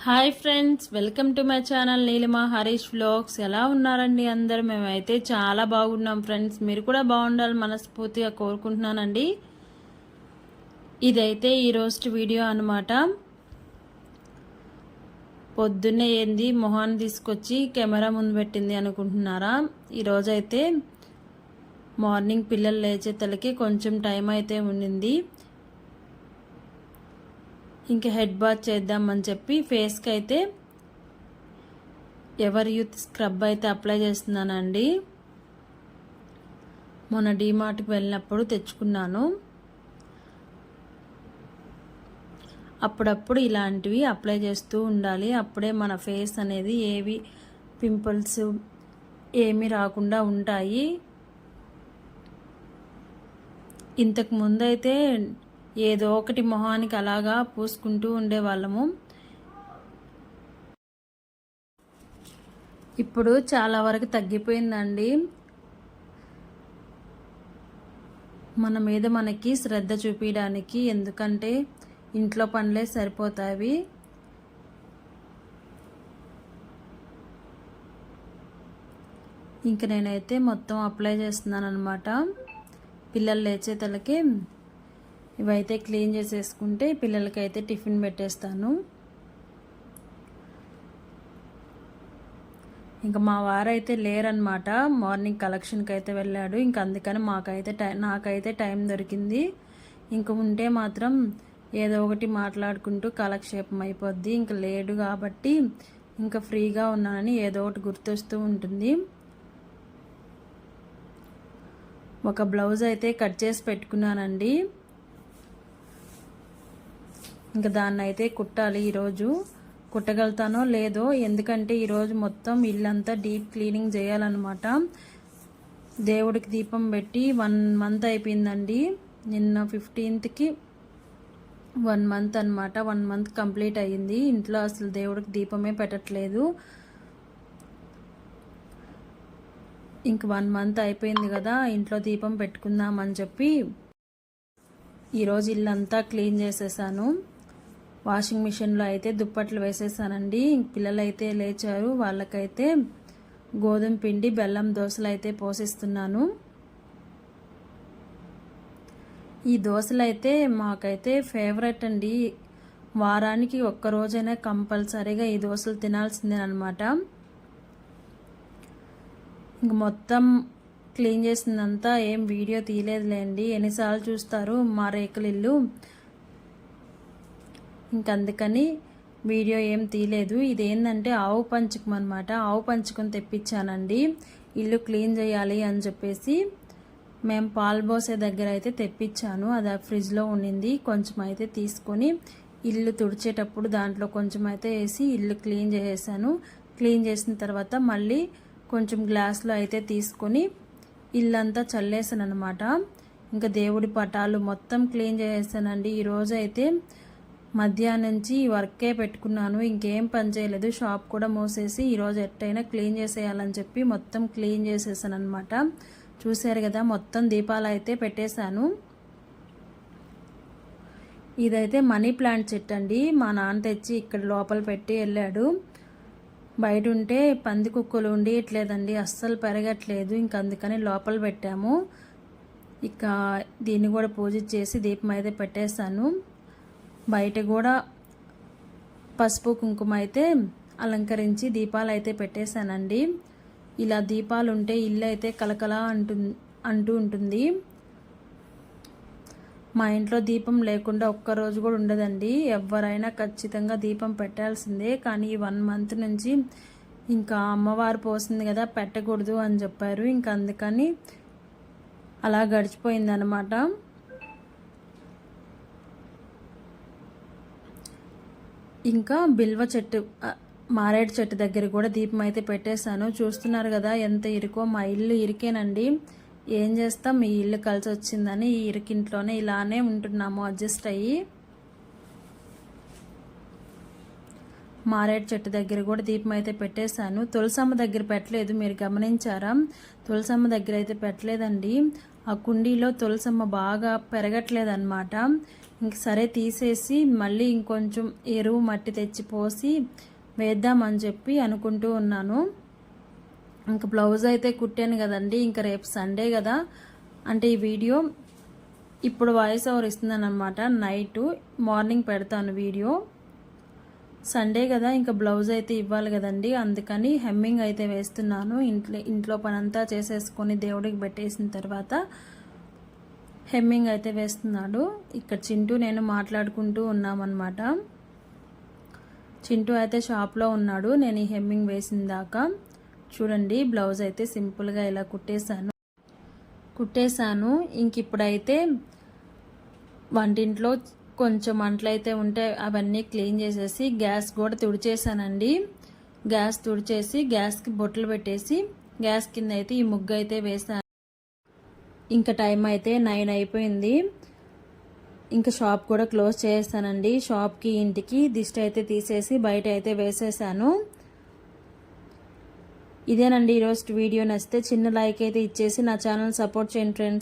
Hi friends, welcome to my channel Neelima Harish vlogs. ఎలా ఉన్నారండి అందరూ? మేమైతే చాలా బాగున్నాం ఫ్రెండ్స్. మీరు కూడా బాగుండాలి మనస్ఫూర్తిగా కోరుకుంటున్నానండి. ఇదైతే ఈరోజు వీడియో అనమాట. పొద్దున్నే ఏంది మొహాన్ని తీసుకొచ్చి కెమెరా ముందు పెట్టింది అనుకుంటున్నారా? ఈరోజైతే మార్నింగ్ పిల్లలు లేచే తలకి కొంచెం టైం అయితే ఉండింది. ఇంకా హెడ్ బాత్ చేద్దామని చెప్పి ఫేస్కి అయితే ఎవర్ యూత్ స్క్రబ్ అయితే అప్లై చేస్తున్నానండి. మొన్న డీమార్ట్కి వెళ్ళినప్పుడు తెచ్చుకున్నాను. అప్పుడప్పుడు ఇలాంటివి అప్లై చేస్తూ ఉండాలి. అప్పుడే మన ఫేస్ అనేది ఏవి పింపుల్స్ ఏమీ రాకుండా ఉంటాయి. ఇంతకు ముందైతే ఏదో ఒకటి మొహానికి అలాగా పూసుకుంటూ ఉండేవాళ్ళము. ఇప్పుడు చాలా వరకు తగ్గిపోయిందండి. మన మీద మనకి శ్రద్ధ చూపించడానికి, ఎందుకంటే ఇంట్లో పనులే సరిపోతాయి. ఇంక నేనైతే మొత్తం అప్లై చేస్తున్నాను అనమాట. పిల్లలు లేచే తలకి ఇవైతే క్లీన్ చేసేసుకుంటే పిల్లలకైతే టిఫిన్ పెట్టేస్తాను. ఇంకా మా వారైతే లేరనమాట, మార్నింగ్ కలెక్షన్కి అయితే వెళ్ళాడు. ఇంకా అందుకని నాకైతే టైం దొరికింది. ఇంక ఉంటే మాత్రం ఏదో ఒకటి మాట్లాడుకుంటూ కాలక్షేపం అయిపోద్ది. ఇంకా లేడు కాబట్టి ఇంకా ఫ్రీగా ఉన్నానని ఏదో ఒకటి గుర్తొస్తూ ఉంటుంది. ఒక బ్లౌజ్ అయితే కట్ చేసి పెట్టుకున్నానండి. ఇంకా దాన్ని అయితే కుట్టాలి. ఈరోజు కుట్టగలుగుతానో లేదో, ఎందుకంటే ఈరోజు మొత్తం ఇల్లంతా డీప్ క్లీనింగ్ చేయాలన్నమాట. దేవుడికి దీపం పెట్టి 1 మంత్ అయిపోయిందండి. నిన్న 15th 1 మంత్ అనమాట. 1 మంత్ కంప్లీట్ అయ్యింది. ఇంట్లో అసలు దేవుడికి దీపమే పెట్టట్లేదు. ఇంక 1 మంత్ అయిపోయింది కదా, ఇంట్లో దీపం పెట్టుకుందామని చెప్పి ఈరోజు ఇల్లంతా క్లీన్ చేసేసాను. వాషింగ్ మిషన్లో అయితే దుప్పట్లు వేసేసానండి. పిల్లలు అయితే లేచారు, వాళ్ళకైతే గోధుమ పిండి బెల్లం దోశలు అయితే పోసిస్తున్నాను. ఈ దోశలు అయితే మాకైతే ఫేవరెట్ అండి. వారానికి ఒక్కరోజైనా కంపల్సరీగా ఈ దోశలు తినాల్సిందేనమాట. ఇంక మొత్తం క్లీన్ చేసిందంతా ఏం వీడియో తీయలేదులేండి, ఎన్నిసార్లు చూస్తారు మా రేకుల ఇల్లు. ఇంకందుకని వీడియో ఏం తీయలేదు. ఇదేంటంటే ఆవు పంచకం అనమాట. ఆవు పంచకం తెప్పించానండి, ఇల్లు క్లీన్ చేయాలి అని చెప్పేసి. మేము పాలు పోసే దగ్గర అయితే తెప్పించాను. అది ఫ్రిడ్జ్లో ఉండింది. కొంచెం అయితే తీసుకొని ఇల్లు తుడిచేటప్పుడు దాంట్లో కొంచెం అయితే వేసి ఇల్లు క్లీన్ చేసేసాను. క్లీన్ చేసిన తర్వాత మళ్ళీ కొంచెం గ్లాస్లో అయితే తీసుకొని ఇల్లంతా చల్లేసాను అనమాట. ఇంకా దేవుడి పటాలు మొత్తం క్లీన్ చేసేసానండి. ఈరోజు అయితే మధ్యాహ్నం నుంచి వర్కే పెట్టుకున్నాను, ఇంకేం పని చేయలేదు. షాప్ కూడా మూసేసి ఈరోజు ఎట్టయినా క్లీన్ చేసేయాలని చెప్పి మొత్తం క్లీన్ చేసేసాను అనమాట. చూసారు కదా, మొత్తం దీపాలు అయితే పెట్టేశాను. ఇదైతే మనీ ప్లాంట్ చెట్టు అండి. మా నాన్న తెచ్చి ఇక్కడ లోపల పెట్టి వెళ్ళాడు. బయట ఉంటే పంది కుక్కలు ఉండట్లేదండి, అస్సలు పెరగట్లేదు. ఇంక అందుకని లోపల పెట్టాము. ఇక దీన్ని కూడా పూజ చేసి దీపం అయితే పెట్టేశాను. బయట కూడా పసుపు కుంకుమ అయితే అలంకరించి దీపాలు అయితే పెట్టేశానండి. ఇలా దీపాలు ఉంటే ఇల్లు అయితే కలకలా అంటూ ఉంటుంది. మా ఇంట్లో దీపం లేకుండా ఒక్కరోజు కూడా ఉండదండి. ఎవరైనా ఖచ్చితంగా దీపం పెట్టాల్సిందే. కానీ 1 మంత్ నుంచి ఇంకా అమ్మవారు పోసింది కదా, పెట్టకూడదు అని చెప్పారు. ఇంకా అందుకని అలా గడిచిపోయిందనమాట. ఇంకా బిల్వ చెట్టు, మారేడు చెట్టు దగ్గర కూడా దీపం అయితే పెట్టేశాను. చూస్తున్నారు కదా ఎంత ఇరుకో. మా ఇల్లు ఇరికేనండి, ఏం చేస్తాం, ఈ ఇల్లు కలిసి వచ్చిందని ఈ ఇరికింట్లోనే ఇలానే ఉంటున్నాము అడ్జస్ట్ అయ్యి. మారేడు చెట్టు దగ్గర కూడా దీపం అయితే పెట్టేశాను. తులసమ్మ దగ్గర పెట్టలేదు, మీరు గమనించారా? తులసమ్మ దగ్గర అయితే పెట్టలేదండి. ఆ కుండీలో తులసమ్మ బాగా పెరగట్లేదన్నమాట. ఇంక సరే తీసేసి మళ్ళీ ఇంకొంచెం ఎరువు మట్టి తెచ్చి పోసి వేద్దామని చెప్పి అనుకుంటూ ఉన్నాను. ఇంక బ్లౌజ్ అయితే కుట్టాను కదండి. ఇంకా రేపు సండే కదా, అంటే ఈ వీడియో ఇప్పుడు వాయిస్ ఓవర్ ఇస్తున్నాను అనమాట. నైట్ మార్నింగ్ పెడతాను వీడియో. సండే కదా, ఇంకా బ్లౌజ్ అయితే ఇవ్వాలి కదండి, అందుకని హెమ్మింగ్ అయితే వేస్తున్నాను. ఇంట్లో పనంతా చేసేసుకొని దేవుడికి పెట్టేసిన తర్వాత హెమ్మింగ్ అయితే వేస్తున్నాడు. ఇక్కడ చింటూ నేను మాట్లాడుకుంటూ ఉన్నామన్నమాట. చింటూ అయితే షాప్లో ఉన్నాడు నేను ఈ హెమ్మింగ్ వేసిన దాకా. చూడండి బ్లౌజ్ అయితే సింపుల్గా ఇలా కుట్టేశాను. ఇంక ఇప్పుడైతే వంటింట్లో కొంచెం అంట్లయితే ఉంటే అవన్నీ క్లీన్ చేసేసి గ్యాస్ కూడా తుడిచేసానండి. గ్యాస్ తుడిచేసి గ్యాస్కి బొట్లు పెట్టేసి గ్యాస్ కింద అయితే ఈ ముగ్గు అయితే వేసాను. ఇంకా టైం అయితే 9 అయిపోయింది. ఇంకా షాప్ కూడా క్లోజ్ చేస్తానండి. షాప్కి ఇంటికి దిష్టి అయితే తీసేసి బయట అయితే వేసేసాను. ఇదేనండి ఈరోజు వీడియో. నచ్చితే చిన్న లైక్ అయితే ఇచ్చేసి నా ఛానల్ సపోర్ట్ చేయండి ఫ్రెండ్స్.